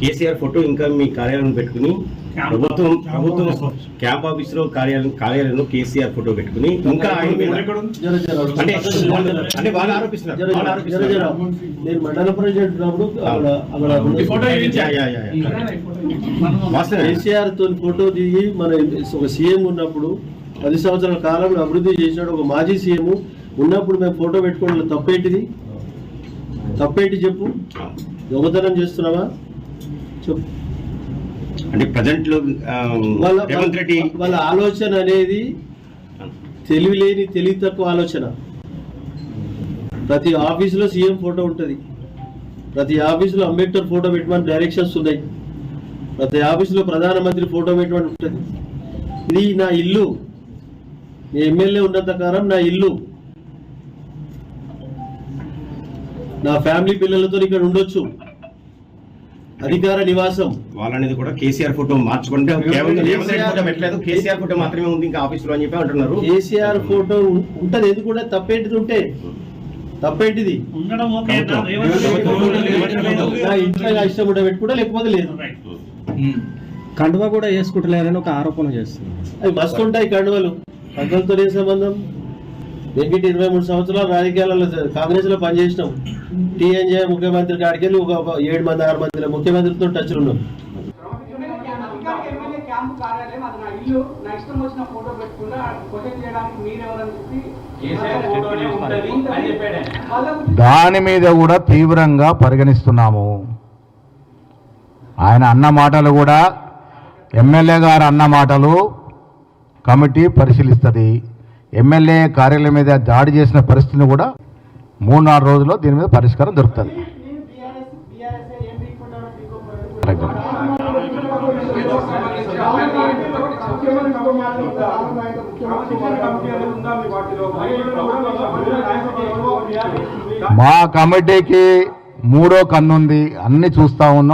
KCR photo ఇంకా మీ కార్యాలయం పెట్టుకుని ప్రభుత్వం క్యాంప్ ఆఫీస్ లో కార్యాలయంలో కేసీఆర్ ఫోటో పెట్టుకుని ఇంకా అంటే వాళ్ళు ఆరోపిస్తున్నారు. నేను మండల ప్రెసిడెంట్ కేసీఆర్ తో ఫోటో దిగి మన ఒక సీఎం ఉన్నప్పుడు 10 సంవత్సరాల కాలంలో అభివృద్ధి చేసినాడు. ఒక మాజీ సీఎం ఉన్నప్పుడు మేము ఫోటో పెట్టుకోవడం తప్పేంటిది? తప్పేంటి చెప్పు? దొంగతనం చేస్తున్నావా చెప్పు. అంటే ప్రజెంట్ లో రేవంత్ రెడ్డి వాళ్ళ ఆలోచన అనేది తెలివిలేని తెలివి తక్కువ ఆలోచన. ప్రతి ఆఫీసులో సీఎం ఫోటో ఉంటుంది, ప్రతి ఆఫీసులో అంబేద్కర్ ఫోటో పెట్టమని డైరెక్షన్స్ ఉన్నాయి, ప్రతి ఆఫీసులో ప్రధానమంత్రి ఫోటో పెట్టమని ఉంటుంది. ఇది నా ఇల్లు, నీ ఎమ్మెల్యే ఉన్నంత కాలం నా ఇల్లు, నా ఫ్యామిలీ పిల్లలతో ఇక్కడ ఉండొచ్చు, అధికార నివాసం. వాళ్ళనేది కూడా కేసీఆర్ ఫోటో మార్చుకుంటే కేసీఆర్ ఫోటో మాత్రమే ఉంది ఇంకా ఆఫీస్ లో అని చెప్పి అంటున్నారు. కేసీఆర్ ఫోటో ఉంటది, ఇది కూడా తప్పేంటిది? ఉంటే తప్పేంటిది? నా ఇంట్లో ఇష్టం ఉంటే పెట్టుకుంటా, లేకపోతే లేదు. కండువా కూడా వేసుకుంటలేరని ఒక ఆరోపణ చేస్తుంది. అవి మస్తు ఉంటాయి కండువలు, కండువలతో ఏ సంబంధం? వెంకట 23 సంవత్సరాలు రాజకీయాలలో కాంగ్రెస్ లో పనిచేసినాం. టీఎన్జే ముఖ్యమంత్రి కాడికి వెళ్ళి ఒక 7 మంది 6 మంది ముఖ్యమంత్రితో టచ్ ఉన్నాం. దాని మీద కూడా తీవ్రంగా పరిగణిస్తున్నాము. ఆయన అన్న మాటలు కూడా, ఎమ్మెల్యే గారు అన్న మాటలు కమిటీ పరిశీలిస్తుంది. ఎమ్మెల్యే కార్యాలయం మీద దాడి చేసిన పరిస్థితిని కూడా 3-4 రోజుల్లో దీని మీద పరిష్కారం దొరుకుతుంది. మా కమిటీకి 3వ కన్నుంది, అన్ని చూస్తా ఉన్నాం.